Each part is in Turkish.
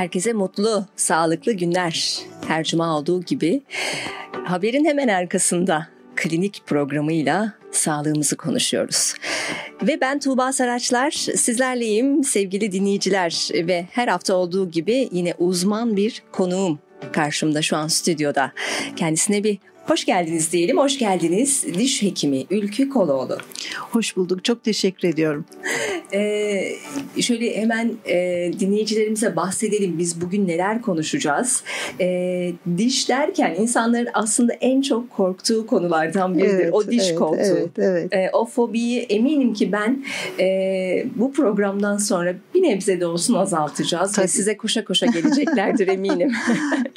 Herkese mutlu, sağlıklı günler. Her cuma olduğu gibi haberin hemen arkasında klinik programıyla sağlığımızı konuşuyoruz. Ve ben Tuğba Saraçlar, sizlerleyim sevgili dinleyiciler ve her hafta olduğu gibi yine uzman bir konuğum karşımda şu an stüdyoda. Kendisine bir hoş geldiniz diyelim. Hoş geldiniz diş hekimi Ülkü Koloğlu. Hoş bulduk. Çok teşekkür ediyorum. Şöyle hemen dinleyicilerimize bahsedelim. Biz bugün neler konuşacağız? Diş derken insanların aslında en çok korktuğu konulardan biridir. Evet, o diş koltuğu. Evet. O fobiyi eminim ki ben bu programdan sonra bir nebze de olsun azaltacağız. Ve size koşa koşa geleceklerdir eminim.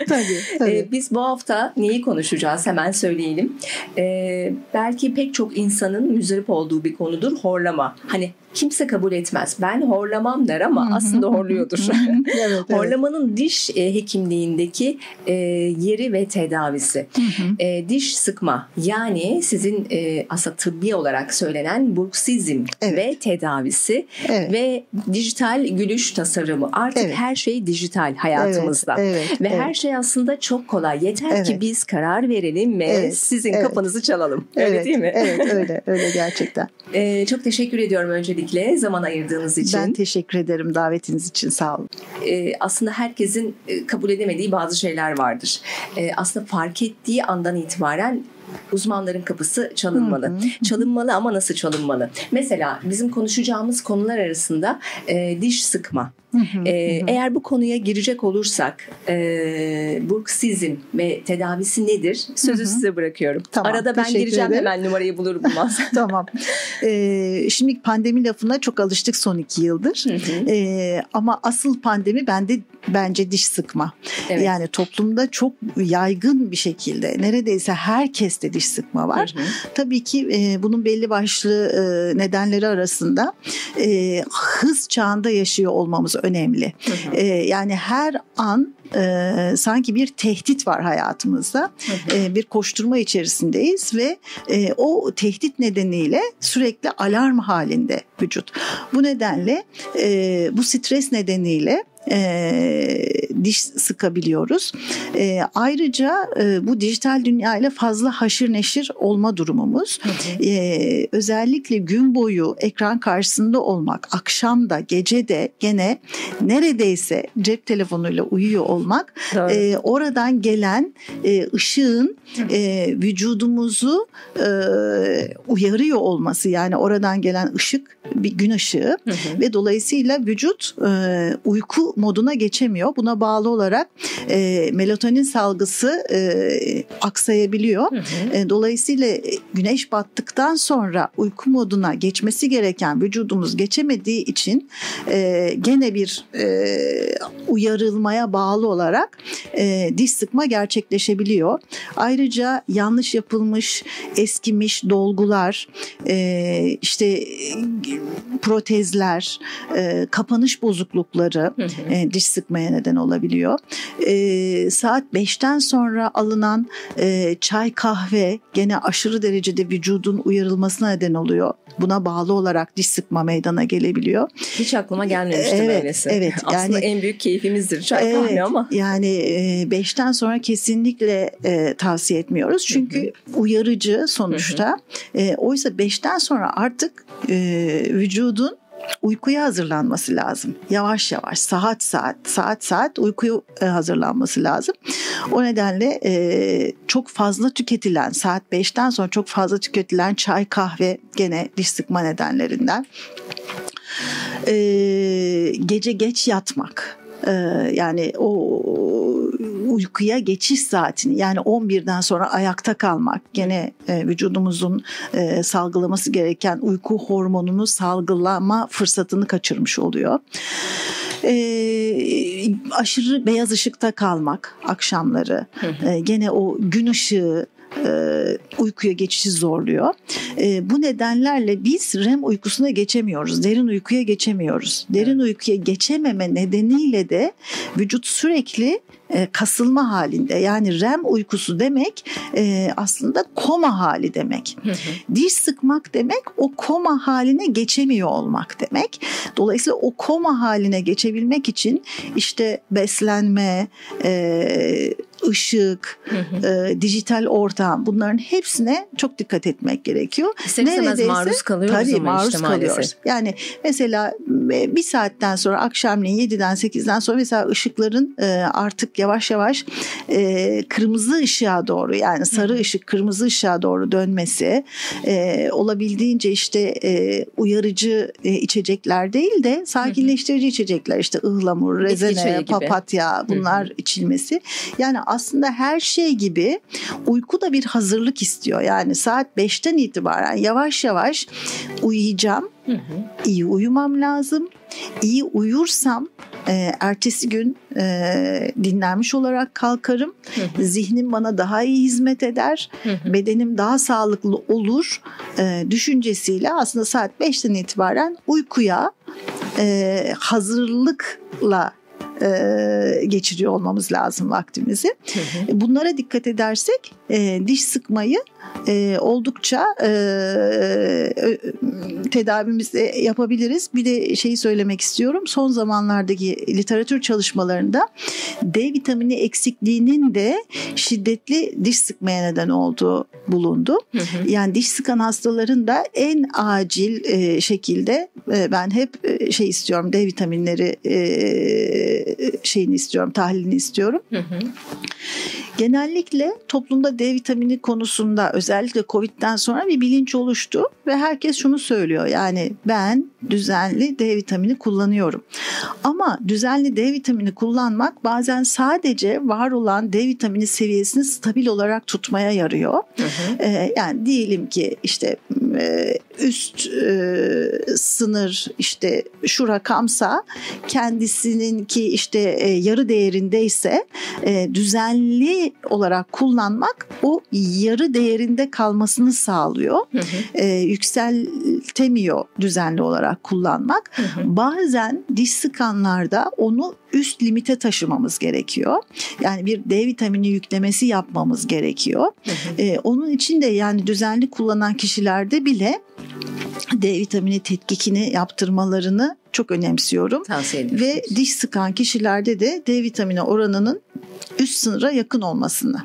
Tabii. Biz bu hafta neyi konuşacağız? Hemen söyleyelim. Belki pek çok insanın müzdarip olduğu bir konudur. Horlama. Hani kimse kabul etmez. Ben horlamam der ama aslında horluyordur. Evet. Horlamanın diş hekimliğindeki yeri ve tedavisi. Diş sıkma, yani sizin aslında tıbbi olarak söylenen bruksizm ve tedavisi ve dijital gülüş tasarımı. Artık her şey dijital hayatımızda. Ve her şey aslında çok kolay. Yeter ki biz karar verelim ve sizin kafanızı çalalım. Öyle değil mi? Evet, öyle gerçekten. Çok teşekkür ediyorum öncelikle zaman ayırdığınız için. Ben teşekkür ederim davetiniz için, sağ olun. Aslında herkesin kabul edemediği bazı şeyler vardır. Aslında fark ettiği andan itibaren uzmanların kapısı çalınmalı. Çalınmalı ama nasıl çalınmalı? Mesela bizim konuşacağımız konular arasında diş sıkma. Eğer bu konuya girecek olursak bruksizm ve tedavisi nedir? Sözü size bırakıyorum. Tamam, arada ben gireceğim ederim. Hemen numarayı bulur bulmaz. Tamam. Şimdi pandemi lafına çok alıştık son 2 yıldır. Ama asıl pandemi bence diş sıkma. Evet. Yani toplumda çok yaygın bir şekilde neredeyse herkeste diş sıkma var. Tabii ki bunun belli başlı nedenleri arasında hız çağında yaşıyor olmamız önemli. Yani her an sanki bir tehdit var hayatımızda. Bir koşturma içerisindeyiz ve o tehdit nedeniyle sürekli alarm halinde vücut. Bu nedenle bu stres nedeniyle diş sıkabiliyoruz. Ayrıca bu dijital dünya ile fazla haşır neşir olma durumumuz. Özellikle gün boyu ekran karşısında olmak, akşam da gece de gene neredeyse cep telefonuyla uyuyor olmak, oradan gelen ışığın vücudumuzu uyarıyor olması, yani oradan gelen ışık bir gün ışığı ve dolayısıyla vücut uyku moduna geçemiyor. Buna bağlı olarak melatonin salgısı aksayabiliyor. Dolayısıyla güneş battıktan sonra uyku moduna geçmesi gereken vücudumuz geçemediği için gene bir uyarılmaya bağlı olarak diş sıkma gerçekleşebiliyor. Ayrıca yanlış yapılmış, eskimiş dolgular, işte protezler, kapanış bozuklukları diş sıkmaya neden olabiliyor. Saat 5'ten sonra alınan çay, kahve gene aşırı derecede vücudun uyarılmasına neden oluyor. Buna bağlı olarak diş sıkma meydana gelebiliyor. Hiç aklıma gelmemişti böylesi. Evet. Aslında en büyük keyfimizdir çay kahve ama. Yani 5'ten sonra kesinlikle tavsiye etmiyoruz. Çünkü uyarıcı sonuçta. Oysa 5'ten sonra artık vücudun uykuya hazırlanması lazım. Yavaş yavaş, saat uykuya hazırlanması lazım. O nedenle çok fazla tüketilen, saat 5'ten sonra çok fazla tüketilen çay, kahve gene diş sıkma nedenlerinden. Gece geç yatmak. Yani o uykuya geçiş saatini, yani 11'den sonra ayakta kalmak gene vücudumuzun salgılaması gereken uyku hormonunu salgılama fırsatını kaçırmış oluyor. Aşırı beyaz ışıkta kalmak akşamları, gene o gün ışığı uykuya geçişi zorluyor. Bu nedenlerle biz REM uykusuna geçemiyoruz. Derin uykuya geçemiyoruz. Derin uykuya geçememe nedeniyle de vücut sürekli kasılma halinde. Yani REM uykusu demek aslında koma hali demek. Diş sıkmak demek o koma haline geçemiyor olmak demek. Dolayısıyla o koma haline geçebilmek için işte beslenme, ışık, dijital ortam, bunların hepsine çok dikkat etmek gerekiyor. Neredeyse maruz kalıyoruz. Tabii ama maruz işte kalıyoruz. maalesef. Yani mesela bir saatten sonra akşamleyin 7'den 8'den sonra mesela ışıkların artık yavaş yavaş kırmızı ışığa doğru, yani sarı ışık kırmızı ışığa doğru dönmesi, olabildiğince işte uyarıcı içecekler değil de sakinleştirici içecekler, işte ıhlamur, rezene, papatya, bunlar içilmesi. Yani aslında her şey gibi uyku da bir hazırlık istiyor. Yani saat 5'ten itibaren yavaş yavaş uyuyacağım. İyi uyumam lazım. İyi uyursam ertesi gün dinlenmiş olarak kalkarım. Zihnim bana daha iyi hizmet eder. Bedenim daha sağlıklı olur düşüncesiyle aslında saat 5'ten itibaren uykuya hazırlıkla geçiriyor olmamız lazım vaktimizi. Bunlara dikkat edersek diş sıkmayı oldukça tedavimizde yapabiliriz. Bir de şeyi söylemek istiyorum. Son zamanlardaki literatür çalışmalarında D vitamini eksikliğinin de şiddetli diş sıkmaya neden olduğu bulundu. Yani diş sıkan hastaların da en acil şekilde ben hep şey istiyorum, D vitaminleri şeyini istiyorum, tahlilini istiyorum. Genellikle toplumda D vitamini konusunda özellikle Covid'den sonra bir bilinç oluştu ve herkes şunu söylüyor. Yani ben düzenli D vitamini kullanıyorum. Ama düzenli D vitamini kullanmak bazen sadece var olan D vitamini seviyesini stabil olarak tutmaya yarıyor. Yani diyelim ki işte üst sınır işte şu rakamsa, kendisininki işte yarı değerindeyse düzenli olarak kullanmak o yarı değerinde kalmasını sağlıyor. Yükseltemiyor düzenli olarak kullanmak. Bazen diş sıkanlarda onu üst limite taşımamız gerekiyor. Yani bir D vitamini yüklemesi yapmamız gerekiyor. Onun için de yani düzenli kullanan kişilerde bile D vitamini tetkikini yaptırmalarını çok önemsiyorum. Ve diş sıkan kişilerde de D vitamini oranının üst sınıra yakın olmasını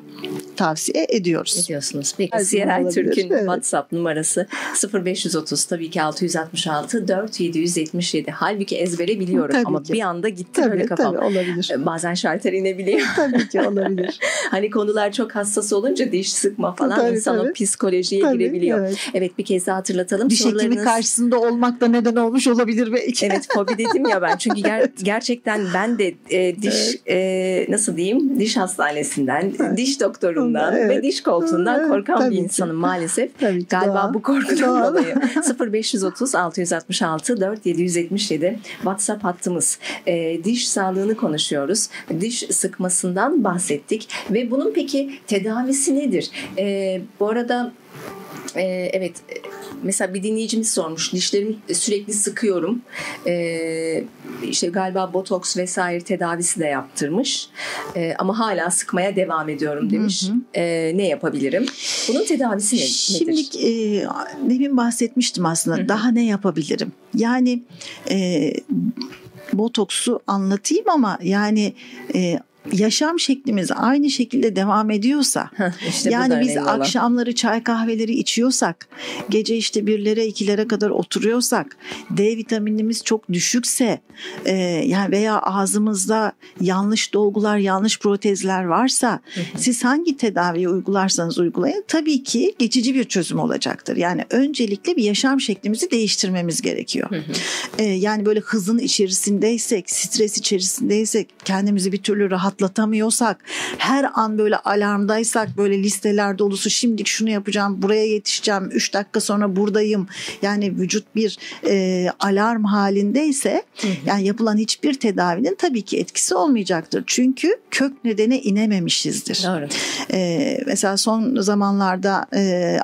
tavsiye ediyoruz. Ediyorsunuz. Peki Siyerel Türk'ün WhatsApp numarası 0530 tabii ki 666 4777. Halbuki ezbere biliyorum ama bir anda gitti böyle kafam. Tabii olabilir. Bazen şalter inebiliyor. Tabii ki olabilir. Hani konular çok hassas olunca diş sıkma falan insan o psikolojiye girebiliyor. Evet, bir kez daha hatırlatalım. Diş hekimi karşısında olmak da neden olmuş olabilir belki. Evet, fobi dedim ya ben. Çünkü gerçekten ben de diş nasıl diyeyim, diş hastanesinden, diş doktorundan ve diş koltuğundan korkan bir insanım maalesef. Galiba bu korkudan dolayı. 0530 666 4777 WhatsApp hattımız. Diş sağlığını konuşuyoruz. Diş sıkmasından bahsettik ve bunun peki tedavisi nedir? Bu arada evet, mesela bir dinleyicimiz sormuş, dişlerimi sürekli sıkıyorum, işte galiba botoks vesaire tedavisi de yaptırmış ama hala sıkmaya devam ediyorum demiş. Ne yapabilirim? Bunun tedavisi nedir? Şimdi demin bahsetmiştim aslında. Daha ne yapabilirim? Yani botoksu anlatayım ama yani yaşam şeklimiz aynı şekilde devam ediyorsa, işte yani biz akşamları çay kahveleri içiyorsak, gece işte 1'lere 2'lere kadar oturuyorsak, D vitaminimiz çok düşükse, yani veya ağzımızda yanlış dolgular, yanlış protezler varsa, siz hangi tedaviyi uygularsanız uygulayın, tabii ki geçici bir çözüm olacaktır. Yani öncelikle bir yaşam şeklimizi değiştirmemiz gerekiyor. Yani böyle hızın içerisindeysek, stres içerisindeysek, kendimizi bir türlü rahat atlatamıyorsak, her an böyle alarmdaysak, böyle listeler dolusu, şimdi şunu yapacağım, buraya yetişeceğim, 3 dakika sonra buradayım. Yani vücut bir alarm halindeyse yani yapılan hiçbir tedavinin tabii ki etkisi olmayacaktır. Çünkü kök nedene inememişizdir. Doğru. Mesela son zamanlarda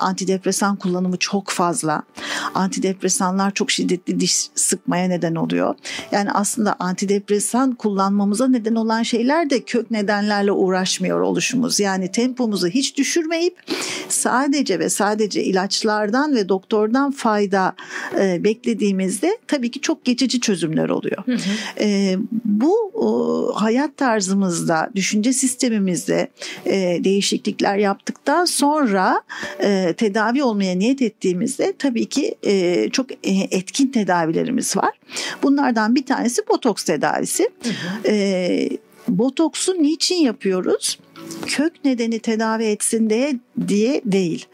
antidepresan kullanımı çok fazla. Antidepresanlar çok şiddetli diş sıkmaya neden oluyor. Yani aslında antidepresan kullanmamıza neden olan şeyler de kök nedenlerle uğraşmıyor oluşumuz. Yani tempomuzu hiç düşürmeyip sadece ve sadece ilaçlardan ve doktordan fayda beklediğimizde tabii ki çok geçici çözümler oluyor. Bu hayat tarzımızda, düşünce sistemimizde değişiklikler yaptıktan sonra tedavi olmaya niyet ettiğimizde tabii ki çok etkin tedavilerimiz var. Bunlardan bir tanesi botoks tedavisi. Botoksu niçin yapıyoruz? Kök nedeni tedavi etsin diye değil.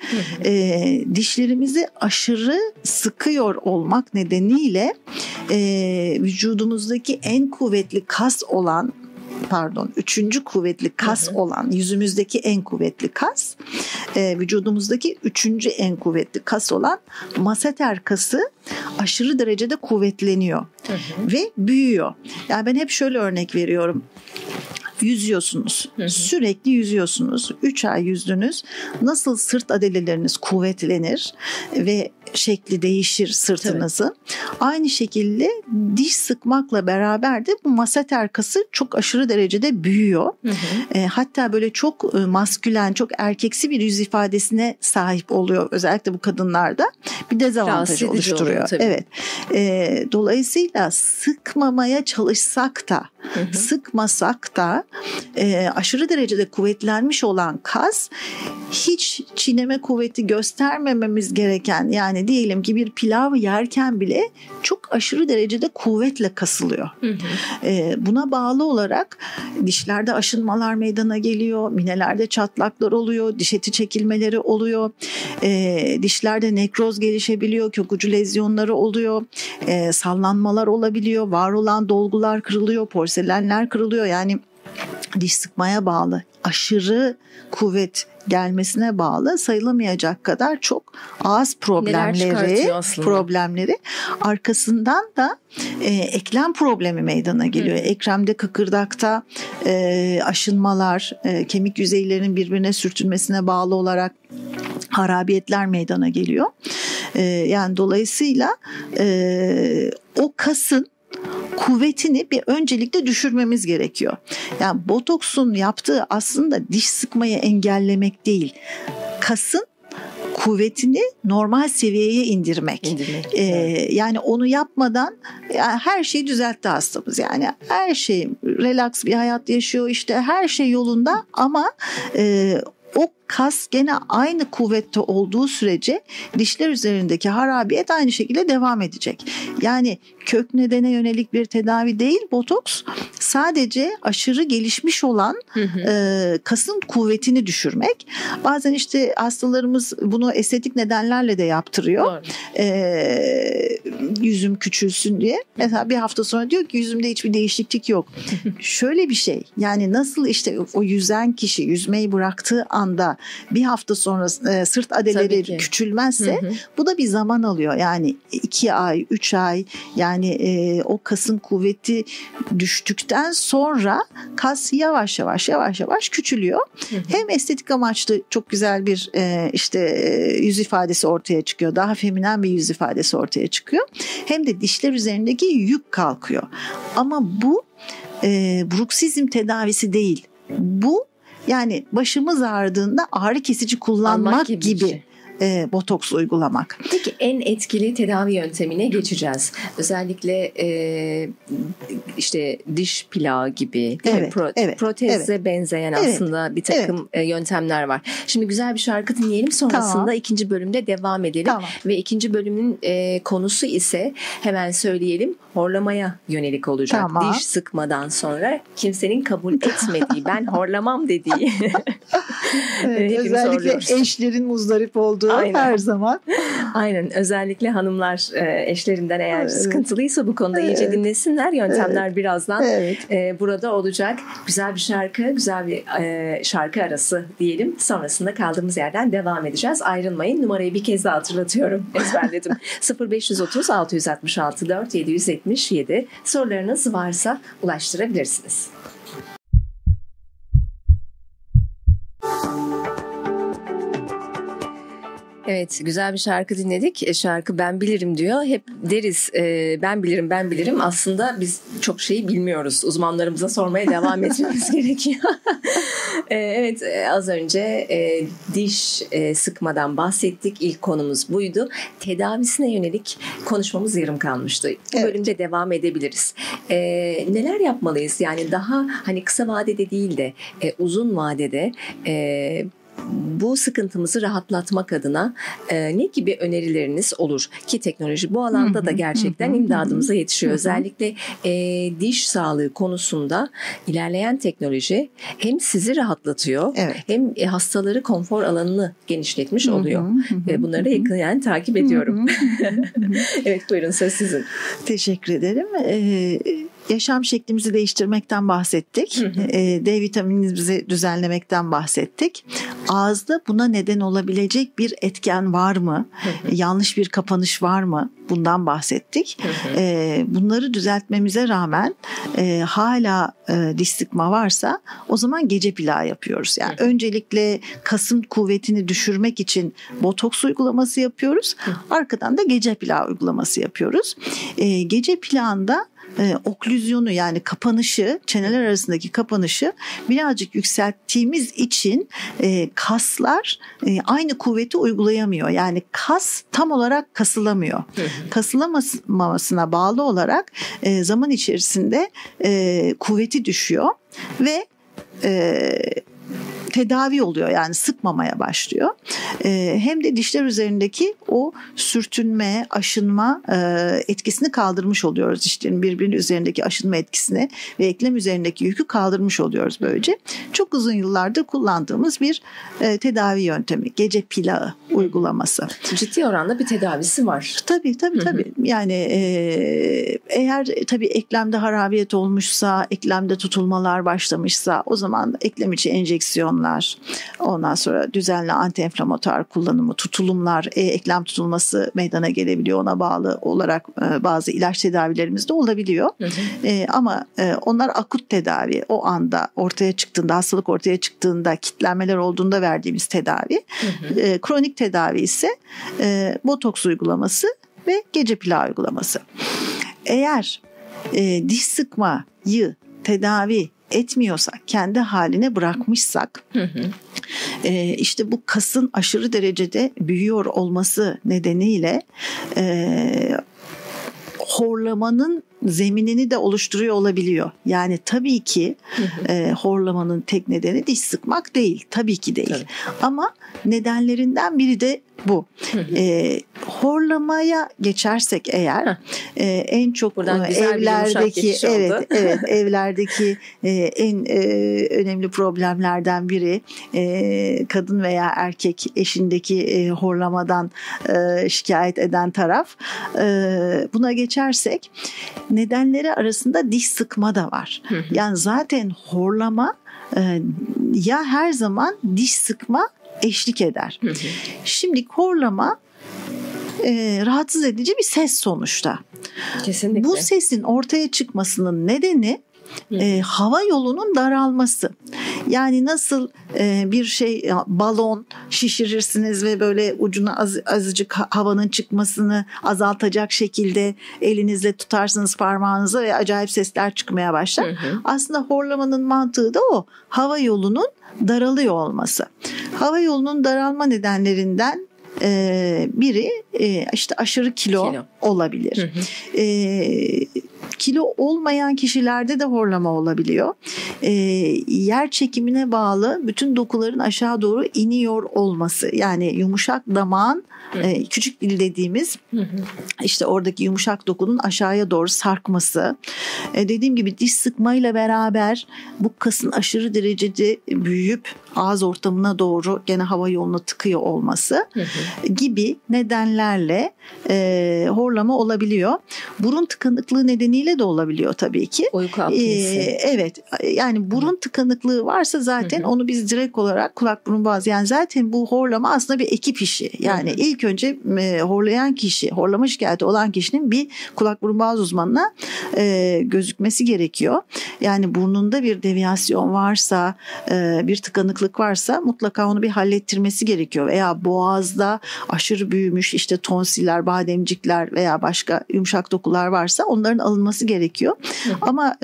Dişlerimizi aşırı sıkıyor olmak nedeniyle vücudumuzdaki en kuvvetli kas olan, üçüncü kuvvetli kas olan, yüzümüzdeki en kuvvetli kas, vücudumuzdaki üçüncü en kuvvetli kas olan masseter kası aşırı derecede kuvvetleniyor ve büyüyor. Yani ben hep şöyle örnek veriyorum. Yüzüyorsunuz. Sürekli yüzüyorsunuz. 3 ay yüzdünüz. Nasıl sırt adaleleriniz kuvvetlenir ve şekli değişir sırtınızın. Tabii. Aynı şekilde diş sıkmakla beraber de bu masseter kası çok aşırı derecede büyüyor. Hatta böyle çok maskülen, çok erkeksi bir yüz ifadesine sahip oluyor. Özellikle bu kadınlarda bir dezavantaj oluşturuyor. Evet. Dolayısıyla sıkmamaya çalışsak da, sıkmasak da aşırı derecede kuvvetlenmiş olan kas hiç çiğneme kuvveti göstermememiz gereken, yani diyelim ki bir pilav yerken bile çok aşırı derecede kuvvetle kasılıyor. Buna bağlı olarak dişlerde aşınmalar meydana geliyor, minelerde çatlaklar oluyor, diş eti çekilmeleri oluyor, dişlerde nekroz gelişebiliyor, kök ucu lezyonları oluyor, sallanmalar olabiliyor, var olan dolgular kırılıyor, porselenler kırılıyor. Yani diş sıkmaya bağlı, aşırı kuvvet gelmesine bağlı sayılamayacak kadar çok ağız problemleri arkasından da eklem problemi meydana geliyor. Ekremde, kıkırdakta aşınmalar, kemik yüzeylerinin birbirine sürtünmesine bağlı olarak harabiyetler meydana geliyor. Yani dolayısıyla o kasın kuvvetini bir öncelikle düşürmemiz gerekiyor. Yani botoksun yaptığı aslında diş sıkmayı engellemek değil, kasın kuvvetini normal seviyeye indirmek. Yani onu yapmadan her şeyi düzeltti hastamız. Yani her şey relax bir hayat yaşıyor, işte her şey yolunda ama o kas gene aynı kuvvette olduğu sürece dişler üzerindeki harabiyet aynı şekilde devam edecek. Yani kök nedene yönelik bir tedavi değil botoks, sadece aşırı gelişmiş olan kasın kuvvetini düşürmek. Bazen işte hastalarımız bunu estetik nedenlerle de yaptırıyor. Yüzüm küçülsün diye. Mesela bir hafta sonra diyor ki yüzümde hiçbir değişiklik yok. Şöyle bir şey, yani nasıl işte o yüzen kişi yüzmeyi bıraktığı anda bir hafta sonra sırt adeleri küçülmezse bu da bir zaman alıyor. Yani 2 ay, 3 ay, yani o kasın kuvveti düştükten sonra kas yavaş yavaş küçülüyor. Hem estetik amaçlı çok güzel bir işte yüz ifadesi ortaya çıkıyor. Daha feminen bir yüz ifadesi ortaya çıkıyor. Hem de dişler üzerindeki yük kalkıyor. Ama bu bruksizm tedavisi değil. Bu yani başımız ağrıdığında ağrı kesici kullanmak gibi botoks uygulamak. Peki en etkili tedavi yöntemine geçeceğiz. Özellikle işte diş plağı gibi, proteze benzeyen aslında bir takım yöntemler var. Şimdi güzel bir şarkı dinleyelim, sonrasında ikinci bölümde devam edelim. Ve ikinci bölümün konusu ise hemen söyleyelim, horlamaya yönelik olacak. Diş sıkmadan sonra kimsenin kabul etmediği, ben horlamam dediği. Özellikle eşlerin muzdarip olduğu aynen. Her zaman. Aynen. Özellikle hanımlar eşlerinden eğer sıkıntılıysa bu konuda iyice dinlesinler. Yöntemler birazdan burada olacak. Güzel bir şarkı, güzel bir şarkı arası diyelim. Sonrasında kaldığımız yerden devam edeceğiz. Ayrılmayın. Numarayı bir kez daha hatırlatıyorum. Ezberledim. 0530 666 4 777. Sorularınız varsa ulaştırabilirsiniz. Evet, güzel bir şarkı dinledik. Şarkı ben bilirim diyor. Hep deriz ben bilirim. Aslında biz çok şeyi bilmiyoruz. Uzmanlarımıza sormaya devam etmemiz gerekiyor. Evet, az önce diş sıkmadan bahsettik. İlk konumuz buydu. Tedavisine yönelik konuşmamız yarım kalmıştı. Bu bölümde devam edebiliriz. Neler yapmalıyız? Yani daha hani kısa vadede değil de uzun vadede bu sıkıntımızı rahatlatmak adına ne gibi önerileriniz olur? Ki teknoloji bu alanda da gerçekten imdadımıza yetişiyor. Özellikle diş sağlığı konusunda ilerleyen teknoloji hem sizi rahatlatıyor hem hastaları konfor alanını genişletmiş oluyor. Ve bunları yakından takip ediyorum. Evet, buyurun, söz sizin. Teşekkür ederim. Yaşam şeklimizi değiştirmekten bahsettik. D vitaminimizi düzenlemekten bahsettik. Ağızda buna neden olabilecek bir etken var mı? Yanlış bir kapanış var mı? Bundan bahsettik. Bunları düzeltmemize rağmen hala diş sıkma varsa o zaman gece plağı yapıyoruz. Yani öncelikle kasın kuvvetini düşürmek için botoks uygulaması yapıyoruz. Arkadan da gece plağı uygulaması yapıyoruz. Gece plağında oklüzyonu, yani kapanışı, çeneler arasındaki kapanışı birazcık yükselttiğimiz için kaslar aynı kuvveti uygulayamıyor. Yani kas tam olarak kasılamıyor. Kasılamamasına bağlı olarak zaman içerisinde kuvveti düşüyor ve tedavi oluyor, yani sıkmamaya başlıyor. Hem de dişler üzerindeki o sürtünme, aşınma etkisini kaldırmış oluyoruz. Dişlerin birbirinin üzerindeki aşınma etkisini ve eklem üzerindeki yükü kaldırmış oluyoruz böylece. Çok uzun yıllardır kullandığımız bir tedavi yöntemi. Gece plağı uygulaması. Ciddi oranda bir tedavisi var. Tabii. Yani eğer tabii eklemde harabiyet olmuşsa, eklemde tutulmalar başlamışsa o zaman eklem içi enjeksiyon, ondan sonra düzenli antiinflamatuar kullanımı, tutulumlar, eklem tutulması meydana gelebiliyor. Ona bağlı olarak bazı ilaç tedavilerimiz de olabiliyor. Ama onlar akut tedavi. O anda ortaya çıktığında, hastalık ortaya çıktığında, kitlenmeler olduğunda verdiğimiz tedavi. Kronik tedavi ise botoks uygulaması ve gece plağı uygulaması. Eğer diş sıkmayı tedavi etmiyorsak, kendi haline bırakmışsak, işte bu kasın aşırı derecede büyüyor olması nedeniyle horlamanın zeminini de oluşturuyor olabiliyor. Yani tabii ki horlamanın tek nedeni diş sıkmak değil. Tabii ki değil. Tabii. Ama nedenlerinden biri de bu. Horlamaya geçersek eğer en çok evlerdeki evlerdeki en önemli problemlerden biri kadın veya erkek eşindeki horlamadan şikayet eden taraf. Buna geçersek nedenleri arasında diş sıkma da var. Yani zaten horlama ya her zaman diş sıkma eşlik eder. Şimdi horlama rahatsız edici bir ses sonuçta. Kesinlikle. Bu sesin ortaya çıkmasının nedeni hava yolunun daralması. Yani nasıl bir şey, balon şişirirsiniz ve böyle ucuna azıcık havanın çıkmasını azaltacak şekilde elinizle tutarsınız parmağınıza ve acayip sesler çıkmaya başlar. Aslında horlamanın mantığı da o. Hava yolunun daralıyor olması. Hava yolunun daralma nedenlerinden biri işte aşırı kilo olabilir. Kilo olmayan kişilerde de horlama olabiliyor. Yer çekimine bağlı bütün dokuların aşağı doğru iniyor olması, yani yumuşak damağın küçük dil dediğimiz işte oradaki yumuşak dokunun aşağıya doğru sarkması. Dediğim gibi diş sıkmayla beraber bu kasın aşırı derecede büyüyüp ağız ortamına doğru gene hava yoluna tıkıyor olması gibi nedenlerle horlama olabiliyor. Burun tıkanıklığı nedeniyle de olabiliyor tabii ki. Uyku apnesi. Evet, yani burun tıkanıklığı varsa zaten onu biz direkt olarak kulak burun boğaz, yani zaten bu horlama aslında bir ekip işi. Yani ilk önce horlayan kişi, horlama şikayeti olan kişinin bir kulak burun boğaz uzmanına gözükmesi gerekiyor. Yani burnunda bir deviyasyon varsa, bir tıkanıklık varsa mutlaka onu bir hallettirmesi gerekiyor. Veya boğazda aşırı büyümüş işte tonsiller, bademcikler veya başka yumuşak dokular varsa onların alınması gerekiyor. Ama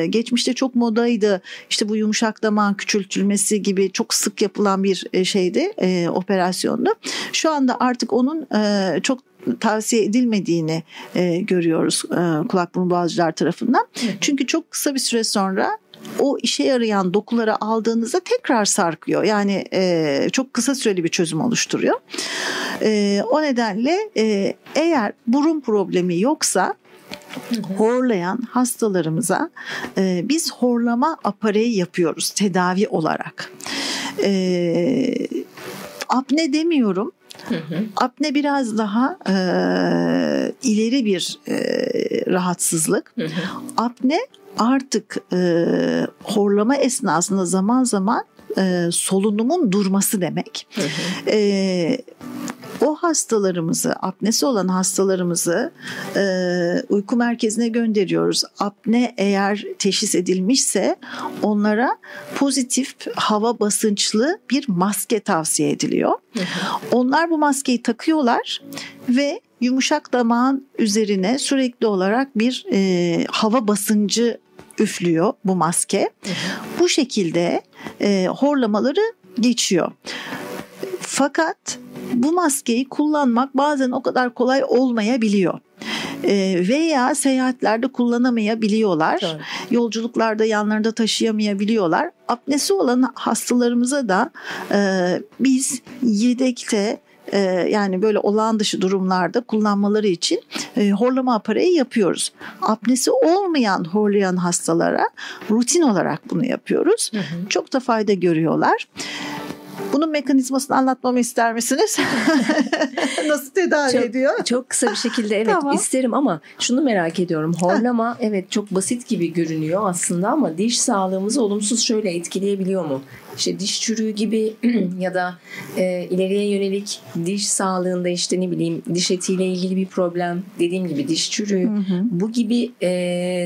geçmişte çok modaydı. İşte bu yumuşak damağın küçültülmesi gibi çok sık yapılan bir şeydi, operasyondu. Şu anda artık onun çok tavsiye edilmediğini görüyoruz kulak burun boğazcılar tarafından. Çünkü çok kısa bir süre sonra o işe yarayan dokuları aldığınızda tekrar sarkıyor. Yani çok kısa süreli bir çözüm oluşturuyor. O nedenle eğer burun problemi yoksa horlayan hastalarımıza biz horlama apareyi yapıyoruz tedavi olarak. Apne demiyorum. Apne biraz daha ileri bir rahatsızlık. Apne artık horlama esnasında zaman zaman solunumun durması demek. O hastalarımızı, apnesi olan hastalarımızı uyku merkezine gönderiyoruz. Apne eğer teşhis edilmişse onlara pozitif hava basınçlı bir maske tavsiye ediliyor. Onlar bu maskeyi takıyorlar ve yumuşak damağın üzerine sürekli olarak bir hava basıncı üflüyor bu maske. Bu şekilde horlamaları geçiyor. Fakat bu maskeyi kullanmak bazen o kadar kolay olmayabiliyor. Veya seyahatlerde kullanamayabiliyorlar. Evet. Yolculuklarda yanlarında taşıyamayabiliyorlar. Apnesi olan hastalarımıza da biz yedekte yani böyle olağan dışı durumlarda kullanmaları için horlama apareyi yapıyoruz. Apnesi olmayan horlayan hastalara rutin olarak bunu yapıyoruz. Çok da fayda görüyorlar. Bunun mekanizmasını anlatmamı ister misiniz? Nasıl tedavi ediyor? Çok kısa bir şekilde evet tamam. isterim ama şunu merak ediyorum. Horlama evet çok basit gibi görünüyor aslında ama diş sağlığımızı olumsuz şöyle etkileyebiliyor mu? İşte diş çürüğü gibi ya da ileriye yönelik diş sağlığında işte ne bileyim diş etiyle ilgili bir problem, dediğim gibi diş çürüğü bu gibi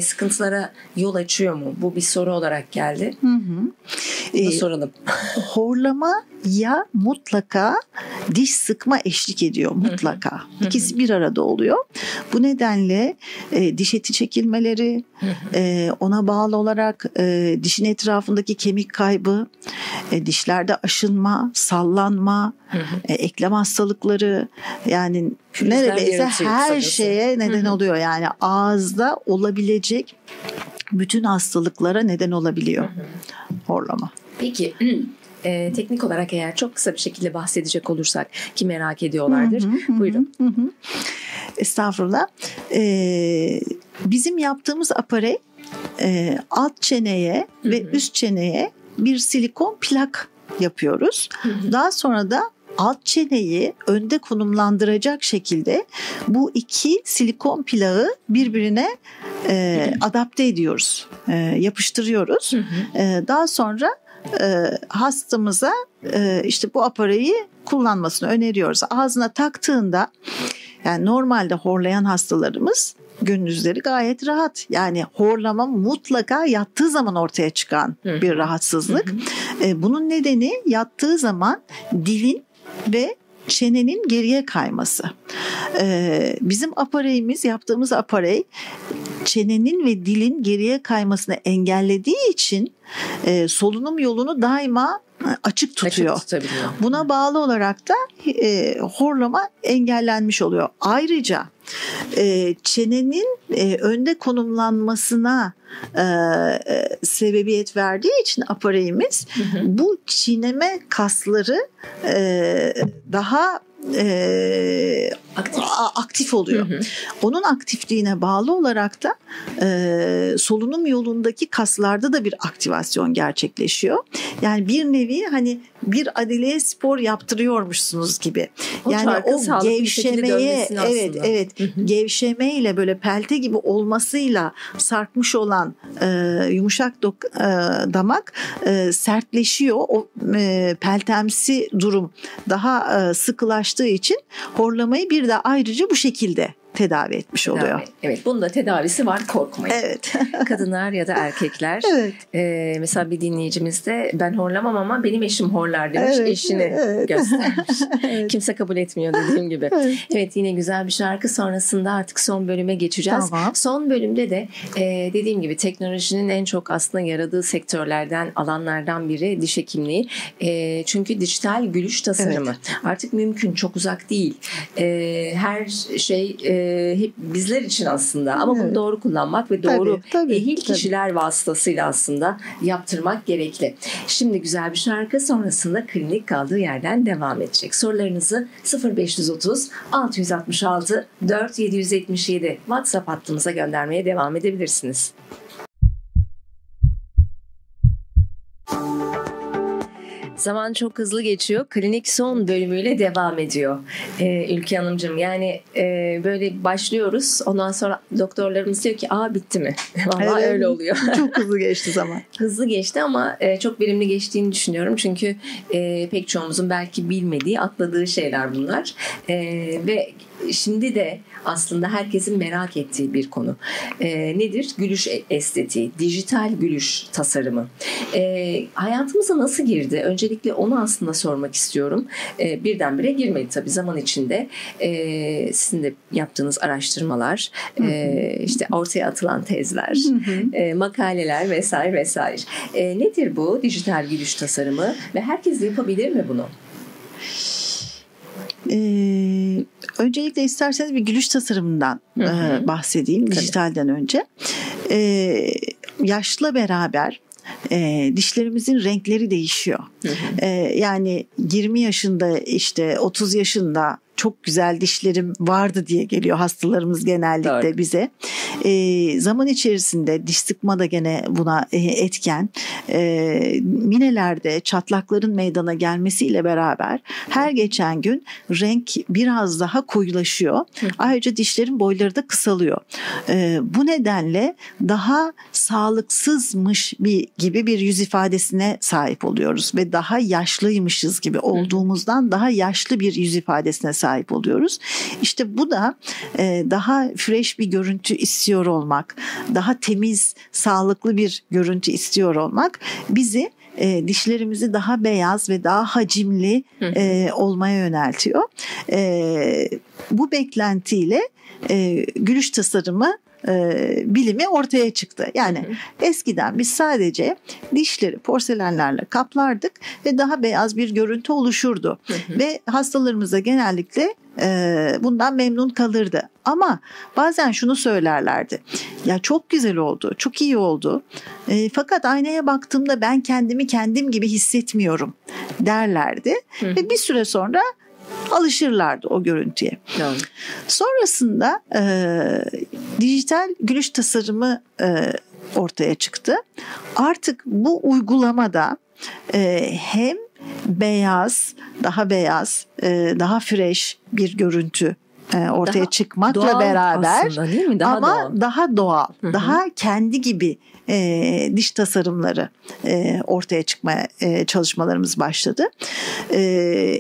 sıkıntılara yol açıyor mu? Bu bir soru olarak geldi. Bunu soralım. Horlama ya mutlaka diş sıkma eşlik ediyor mutlaka. İkisi bir arada oluyor. Bu nedenle diş eti çekilmeleri, ona bağlı olarak dişin etrafındaki kemik kaybı, dişlerde aşınma, sallanma, eklem hastalıkları, yani neredeyse her şeye neden oluyor. Yani ağızda olabilecek bütün hastalıklara neden olabiliyor horlama. Peki teknik olarak eğer çok kısa bir şekilde bahsedecek olursak ki merak ediyorlardır. Buyurun. Estağfurullah. Bizim yaptığımız aparey alt çeneye ve üst çeneye bir silikon plak yapıyoruz. Daha sonra da alt çeneyi önde konumlandıracak şekilde bu iki silikon plağı birbirine adapte ediyoruz. Yapıştırıyoruz. Daha sonra hastamıza işte bu apareyi kullanmasını öneriyoruz. Ağzına taktığında, yani normalde horlayan hastalarımız gündüzleri gayet rahat. Yani horlama mutlaka yattığı zaman ortaya çıkan bir rahatsızlık. Bunun nedeni yattığı zaman dilin ve çenenin geriye kayması. Bizim apareyimiz, yaptığımız aparey çenenin ve dilin geriye kaymasını engellediği için solunum yolunu daima açık tutuyor. Buna bağlı olarak da horlama engellenmiş oluyor. Ayrıca çenenin önde konumlanmasına sebebiyet verdiği için apareyimiz bu çiğneme kasları daha aktif oluyor. Onun aktifliğine bağlı olarak da solunum yolundaki kaslarda da bir aktivasyon gerçekleşiyor. Yani bir nevi hani bir adileye spor yaptırıyormuşsunuz gibi. Yani o gevşemeye gevşemeyle böyle pelte gibi olmasıyla sarkmış olan yumuşak damak sertleşiyor. O peltemsi durum daha sıkılaştığı için horlamayı bir de ayrıca bu şekilde tedavi etmiş oluyor. Evet, bunun da tedavisi var, korkmayın. Evet. Kadınlar ya da erkekler. Evet. Mesela bir dinleyicimiz de ben horlamam ama benim eşim horlar demiş. Evet, eşini göstermiş. Evet. Kimse kabul etmiyor dediğim gibi. Evet, yine güzel bir şarkı. Sonrasında artık son bölüme geçeceğiz. Tamam. Son bölümde de dediğim gibi teknolojinin en çok aslında yaradığı sektörlerden, alanlardan biri diş hekimliği. Çünkü dijital gülüş tasarımı artık mümkün, çok uzak değil. Her şey hep bizler için aslında ama bunu doğru kullanmak ve doğru ehil kişiler vasıtasıyla aslında yaptırmak gerekli. Şimdi güzel bir şarkı, sonrasında klinik kaldığı yerden devam edecek. Sorularınızı 0530 666 4777 WhatsApp hattımıza göndermeye devam edebilirsiniz. Zaman çok hızlı geçiyor. Klinik son bölümüyle devam ediyor. Ülke Hanımcığım, yani böyle başlıyoruz. Ondan sonra doktorlarımız diyor ki bitti mi? Vallahi öyle oluyor. Çok hızlı geçti zaman. Hızlı geçti ama çok verimli geçtiğini düşünüyorum. Çünkü pek çoğumuzun belki bilmediği, atladığı şeyler bunlar. Ve şimdi de aslında herkesin merak ettiği bir konu. Nedir? Gülüş estetiği, dijital gülüş tasarımı. Hayatımıza nasıl girdi? Öncelikle onu aslında sormak istiyorum. Birdenbire girmedi tabii zaman içinde. Sizin de yaptığınız araştırmalar, işte ortaya atılan tezler, makaleler vesaire vesaire. Nedir bu dijital gülüş tasarımı ve herkes yapabilir mi bunu? Öncelikle isterseniz bir gülüş tasarımından bahsedeyim dijitalden önce. Yaşla beraber dişlerimizin renkleri değişiyor. Yani 20 yaşında işte 30 yaşında çok güzel dişlerim vardı diye geliyor hastalarımız genellikle bize. Zaman içerisinde diş sıkma da gene buna etken. Minelerde çatlakların meydana gelmesiyle beraber her geçen gün renk biraz daha koyulaşıyor. Ayrıca dişlerin boyları da kısalıyor. Bu nedenle daha sağlıksızmış gibi bir yüz ifadesine sahip oluyoruz ve daha yaşlıymışız gibi olduğumuzdan daha yaşlı bir yüz ifadesine sahip oluyoruz. İşte bu da daha fresh bir görüntü istiyor olmak, daha temiz, sağlıklı bir görüntü istiyor olmak bizi dişlerimizi daha beyaz ve daha hacimli olmaya yöneltiyor. Bu beklentiyle gülüş tasarımı bilimi ortaya çıktı. Yani eskiden biz sadece dişleri porselenlerle kaplardık ve daha beyaz bir görüntü oluşurdu. Ve hastalarımız da genellikle bundan memnun kalırdı. Ama bazen şunu söylerlerdi. Ya çok güzel oldu, çok iyi oldu. Fakat aynaya baktığımda ben kendimi kendim gibi hissetmiyorum derlerdi. Ve bir süre sonra alışırlardı o görüntüye. Evet. Sonrasında dijital gülüş tasarımı ortaya çıktı. Artık bu uygulamada hem beyaz, daha fresh bir görüntü ortaya daha çıkmakla beraber aslında, değil mi? Daha doğal, daha kendi gibi diş tasarımları ortaya çıkmaya çalışmalarımız başladı.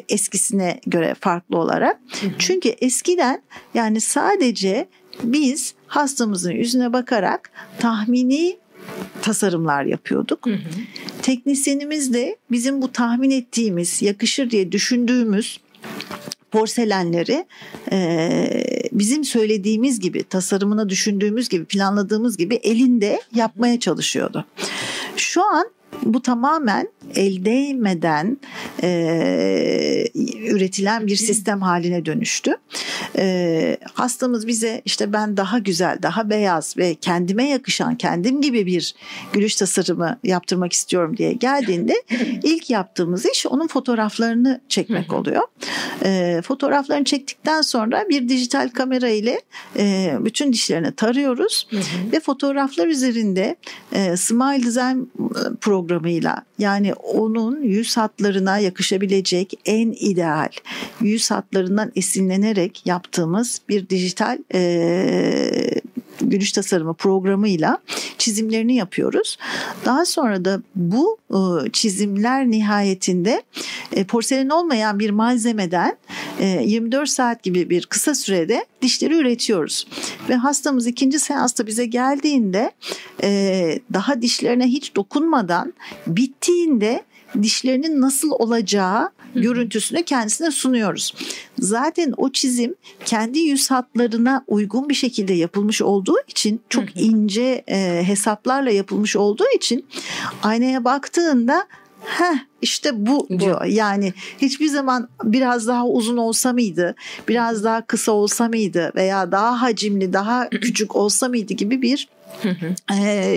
Eskisine göre farklı olarak. Çünkü eskiden yani sadece biz hastamızın yüzüne bakarak tahmini tasarımlar yapıyorduk. Teknisyenimiz de bizim bu tahmin ettiğimiz, yakışır diye düşündüğümüz porselenleri bizim söylediğimiz gibi, tasarımını düşündüğümüz gibi, planladığımız gibi elinde yapmaya çalışıyordu. Şu an bu tamamen el değmeden üretilen bir sistem haline dönüştü. Hastamız bize işte ben daha güzel, daha beyaz ve kendime yakışan, kendim gibi bir gülüş tasarımı yaptırmak istiyorum diye geldiğinde ilk yaptığımız iş onun fotoğraflarını çekmek oluyor. Fotoğraflarını çektikten sonra bir dijital kamera ile bütün dişlerini tarıyoruz ve fotoğraflar üzerinde Smile Design programıyla, yani onun yüz hatlarına yakışabilecek en ideal yüz hatlarından esinlenerek yaptığımız bir dijital gülüş tasarımı programıyla çizimlerini yapıyoruz. Daha sonra da bu çizimler nihayetinde porselen olmayan bir malzemeden 24 saat gibi bir kısa sürede dişleri üretiyoruz. Ve hastamız ikinci seansta bize geldiğinde daha dişlerine hiç dokunmadan bittiğinde dişlerinin nasıl olacağı görüntüsünü kendisine sunuyoruz. Zaten o çizim kendi yüz hatlarına uygun bir şekilde yapılmış olduğu için, çok ince hesaplarla yapılmış olduğu için aynaya baktığında işte bu diyor. Yani hiçbir zaman biraz daha uzun olsa mıydı, biraz daha kısa olsa mıydı veya daha hacimli, daha küçük olsa mıydı gibi bir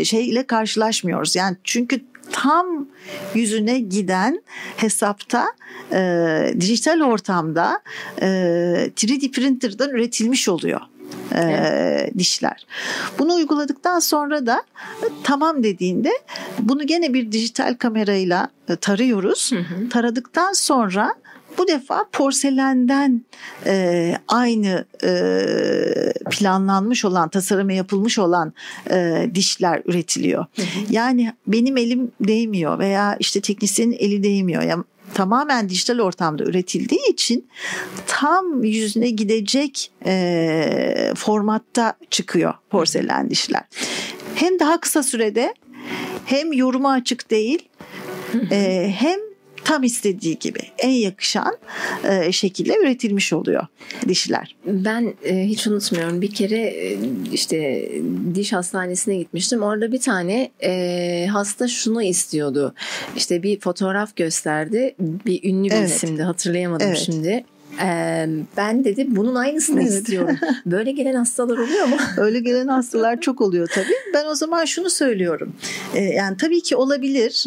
şeyle karşılaşmıyoruz. Yani çünkü tam yüzüne giden hesapta dijital ortamda 3D printer'dan üretilmiş oluyor dişler. Bunu uyguladıktan sonra da tamam dediğinde bunu gene bir dijital kamerayla tarıyoruz. Taradıktan sonra bu defa porselenden aynı planlanmış olan, tasarımı yapılmış olan dişler üretiliyor. Yani benim elim değmiyor veya işte teknisyenin eli değmiyor. Yani tamamen dijital ortamda üretildiği için tam yüzüne gidecek formatta çıkıyor porselen dişler. Hem daha kısa sürede, hem yoruma açık değil, hem tam istediği gibi en yakışan şekilde üretilmiş oluyor dişler. Ben hiç unutmuyorum, bir kere işte diş hastanesine gitmiştim. Orada bir tane hasta şunu istiyordu. İşte bir fotoğraf gösterdi. Bir ünlü bir isimdi, hatırlayamadım şimdi. Ben dedi bunun aynısını istiyorum. Böyle gelen hastalar oluyor mu? Öyle gelen hastalar çok oluyor tabii. Ben o zaman şunu söylüyorum. Yani tabii ki olabilir.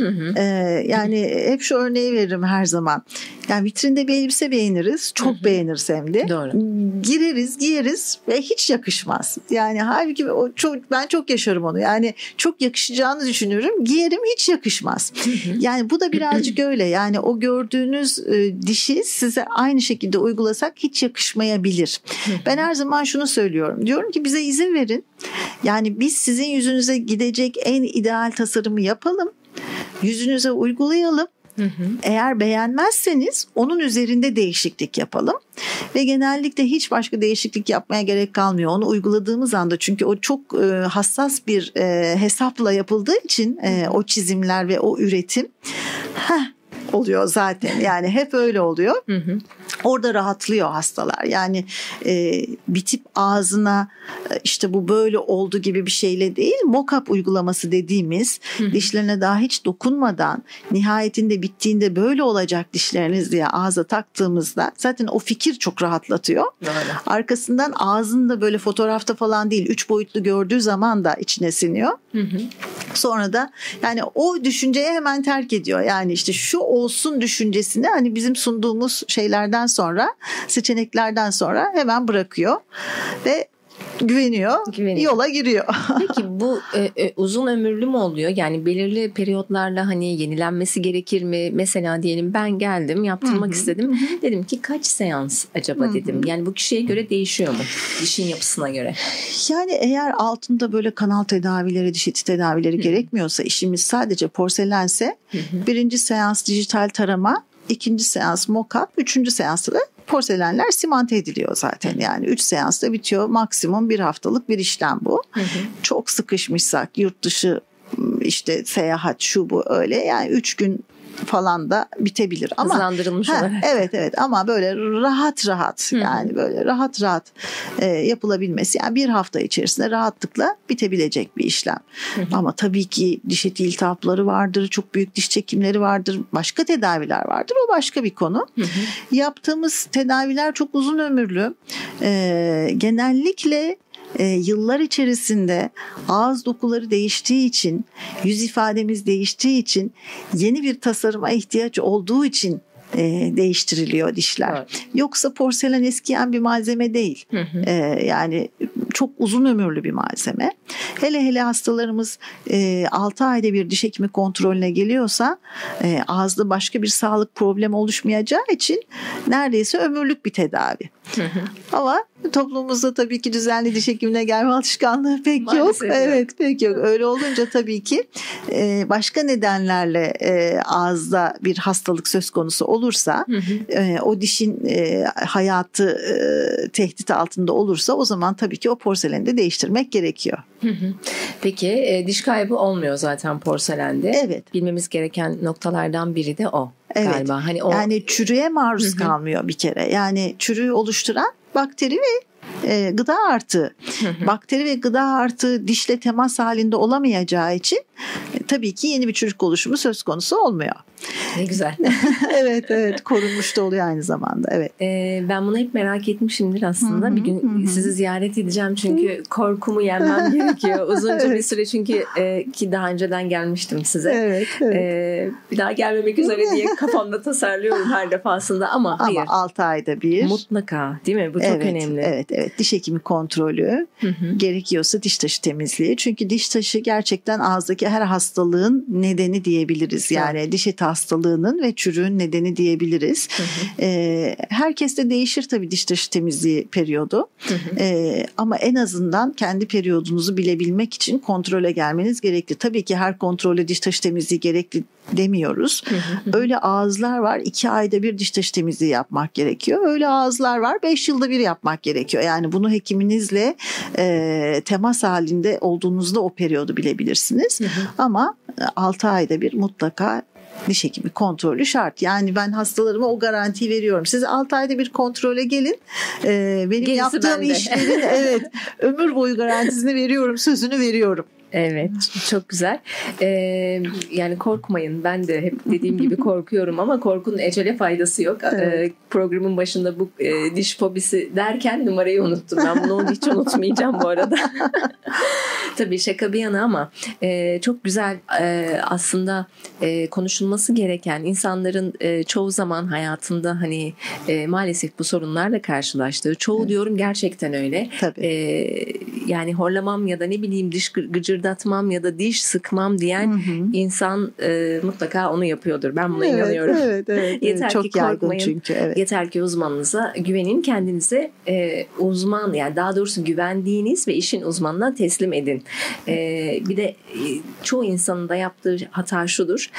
Yani hep şu örneği veririm her zaman. Yani vitrinde bir elbise beğeniriz. Çok beğeniriz hem de. Doğru. Gireriz, giyeriz ve hiç yakışmaz. Yani halbuki ben çok yaşarım onu. Yani çok yakışacağını düşünürüm. Giyerim, hiç yakışmaz. Yani bu da birazcık öyle. Yani o gördüğünüz dişi size aynı şekilde uygulasak hiç yakışmayabilir. Ben her zaman şunu söylüyorum. Diyorum ki bize izin verin. Yani biz sizin yüzünüze gidecek en ideal tasarımı yapalım. Yüzünüze uygulayalım. Eğer beğenmezseniz onun üzerinde değişiklik yapalım ve genellikle hiç başka değişiklik yapmaya gerek kalmıyor. Onu uyguladığımız anda, çünkü o çok hassas bir hesapla yapıldığı için o çizimler ve o üretim oluyor zaten. Yani hep öyle oluyor. Orada rahatlıyor hastalar. Yani bitip ağzına işte bu böyle oldu gibi bir şeyle değil, mock-up uygulaması dediğimiz dişlerine daha hiç dokunmadan nihayetinde bittiğinde böyle olacak dişleriniz diye ağza taktığımızda zaten o fikir çok rahatlatıyor. Doğru. Arkasından ağzını da böyle fotoğrafta falan değil, 3 boyutlu gördüğü zaman da içine siniyor. Sonra da yani o düşünceyi hemen terk ediyor. Yani işte şu olsun düşüncesini hani bizim sunduğumuz şeylerden sonra, seçeneklerden sonra hemen bırakıyor ve güveniyor. Yola giriyor. Peki bu uzun ömürlü mü oluyor? Yani belirli periyotlarla hani yenilenmesi gerekir mi? Mesela diyelim ben geldim, yaptırmak istedim. Dedim ki kaç seans acaba dedim. Yani bu kişiye göre değişiyor mu? Dişin yapısına göre. Yani eğer altında böyle kanal tedavileri, diş eti tedavileri gerekmiyorsa, işimiz sadece porselense birinci seans dijital tarama, ikinci seans mock-up, üçüncü seansta da porselenler simante ediliyor zaten. Yani 3 seansta bitiyor. Maksimum 1 haftalık bir işlem bu. Çok sıkışmışsak, yurt dışı işte seyahat şu bu öyle, yani 3 gün falan da bitebilir. Ama hızlandırılmış olarak. Evet ama böyle rahat yani böyle rahat yapılabilmesi, yani bir hafta içerisinde rahatlıkla bitebilecek bir işlem. Ama tabii ki diş eti iltihapları vardır, çok büyük diş çekimleri vardır, başka tedaviler vardır. O başka bir konu. Yaptığımız tedaviler çok uzun ömürlü. Genellikle yıllar içerisinde ağız dokuları değiştiği için, yüz ifademiz değiştiği için, yeni bir tasarıma ihtiyaç olduğu için değiştiriliyor dişler. Evet. Yoksa porselen eskiyen bir malzeme değil. Yani çok uzun ömürlü bir malzeme. Hele hastalarımız 6 ayda bir diş hekimi kontrolüne geliyorsa ağızda başka bir sağlık problemi oluşmayacağı için neredeyse ömürlük bir tedavi. Ama toplumumuzda tabii ki düzenli diş hekimine gelme alışkanlığı pek maalesef yok. Evet, pek yok. Öyle olunca tabii ki başka nedenlerle ağızda bir hastalık söz konusu olursa, o dişin hayatı tehdit altında olursa, o zaman tabii ki o porseleni de değiştirmek gerekiyor. Peki diş kaybı olmuyor zaten porselende. Evet. Bilmemiz gereken noktalardan biri de o. Evet. Galiba. Hani yani çürüğe maruz kalmıyor bir kere. Yani çürüğü oluşturan bakteri ve gıda artığı. Bakteri ve gıda artığı dişle temas halinde olamayacağı için tabii ki yeni bir çürük oluşumu söz konusu olmuyor. Ne güzel. Evet, korunmuş da oluyor aynı zamanda. Evet. Ben bunu hep merak etmişimdir aslında. Bir gün sizi ziyaret edeceğim çünkü korkumu yenmem gerekiyor. Uzunca bir süre çünkü ki daha önceden gelmiştim size. Evet. Bir daha gelmemek üzere diye kafamda tasarlıyorum her defasında ama hayır. Ama 6 ayda bir. Mutlaka, değil mi? Bu çok önemli. Evet. Diş hekimi kontrolü, gerekiyorsa diş taşı temizliği. Çünkü diş taşı gerçekten ağızdaki her hastalığın nedeni diyebiliriz. Yani diş eti hastalığının ve çürüğün nedeni diyebiliriz. Herkeste değişir tabii diş taşı temizliği periyodu. Ama en azından kendi periyodunuzu bilebilmek için kontrole gelmeniz gerekli. Tabii ki her kontrole diş taşı temizliği gerekli demiyoruz. Öyle ağızlar var 2 ayda bir diş taşı temizliği yapmak gerekiyor. Öyle ağızlar var 5 yılda bir yapmak gerekiyor. Yani bunu hekiminizle temas halinde olduğunuzda o periyodu bilebilirsiniz. Ama 6 ayda bir mutlaka diş hekimi kontrolü şart. Yani ben hastalarıma o garantiyi veriyorum. Siz 6 ayda bir kontrole gelin. Benim gerisi yaptığım işlerin ömür boyu garantisini veriyorum, sözünü veriyorum. Evet, çok güzel. Yani korkmayın. Ben de hep dediğim gibi korkuyorum ama korkunun ecele faydası yok. Evet. Programın başında bu diş fobisi derken numarayı unuttum. Ben bunu hiç unutmayacağım bu arada. Tabii şaka bir yana ama çok güzel aslında konuşulması gereken, insanların çoğu zaman hayatında hani maalesef bu sorunlarla karşılaştığı, çoğu diyorum gerçekten öyle. Yani horlamam ya da ne bileyim diş gıcırdatmam ya da diş sıkmam diyen insan mutlaka onu yapıyordur. Ben buna inanıyorum. Evet. Yeter çok ki korkmayın. Çünkü, Yeter ki uzmanınıza güvenin, kendinize uzman, yani daha doğrusu güvendiğiniz ve işin uzmanına teslim edin. Bir de çoğu insanın da yaptığı hata şudur.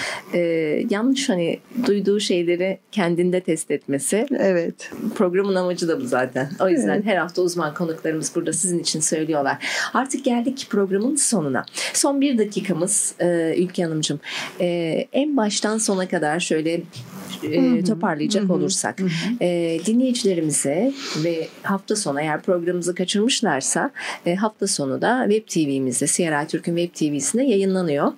Yanlış hani duyduğu şeyleri kendinde test etmesi. Evet. Programın amacı da bu zaten. O yüzden her hafta uzman konuklarımız burada sizin için söylüyorlar. Artık geldik programın sonuna. Son 1 dakikamız Ülke Hanımcığım. En baştan sona kadar şöyle toparlayacak olursak dinleyicilerimize ve hafta sonu eğer programımızı kaçırmışlarsa hafta sonu da Web TV'mizde, CRI Türk'ün Web TV'sinde yayınlanıyor.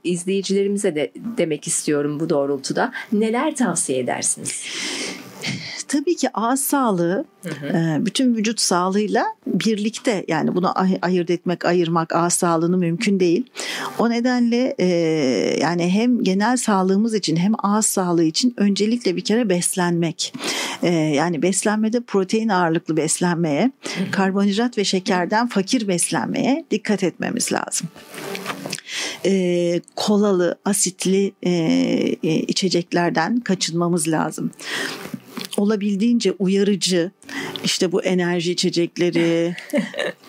İzleyicilerimize de demek istiyorum bu doğrultuda. Neler tavsiye edersiniz? Tabii ki ağız sağlığı bütün vücut sağlığıyla birlikte, yani bunu ayırt etmek, ayırmak ağız sağlığını mümkün değil. O nedenle yani hem genel sağlığımız için hem ağız sağlığı için öncelikle bir kere beslenmek. Yani beslenmede protein ağırlıklı beslenmeye, karbonhidrat ve şekerden fakir beslenmeye dikkat etmemiz lazım. Kolalı, asitli içeceklerden kaçınmamız lazım. Olabildiğince uyarıcı, işte bu enerji içecekleri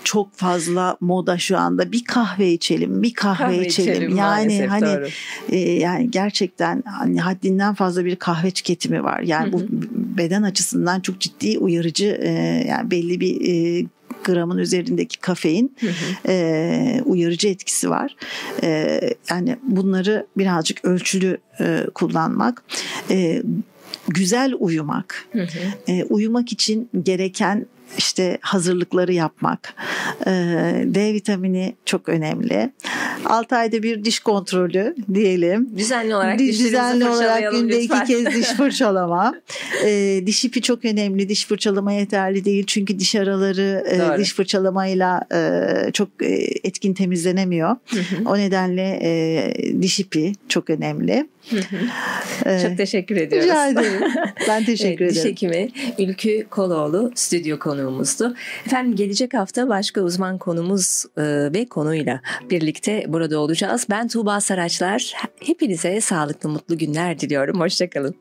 çok fazla moda şu anda. Bir kahve içelim, bir kahve içelim. Yani hani yani gerçekten hani haddinden fazla bir kahve tüketimi var. Yani bu beden açısından çok ciddi uyarıcı, yani belli bir gramın üzerindeki kafein uyarıcı etkisi var. Yani bunları birazcık ölçülü kullanmak. Güzel uyumak. Uyumak için gereken işte hazırlıkları yapmak. D vitamini çok önemli. 6 ayda bir diş kontrolü diyelim. Düzenli olarak günde 2 kez diş fırçalama. Diş ipi çok önemli. Diş fırçalama yeterli değil. Çünkü diş araları diş fırçalamayla çok etkin temizlenemiyor. O nedenle diş ipi çok önemli. Çok teşekkür ediyoruz. Rica ederim. Ben teşekkür ederim. Diş hekimi Ülkü Koloğlu stüdyo konuğumuzdu. Efendim gelecek hafta başka uzman konumuz ve konuyla birlikte burada olacağız. Ben Tuğba Saraçlar. Hepinize sağlıklı, mutlu günler diliyorum. Hoşça kalın.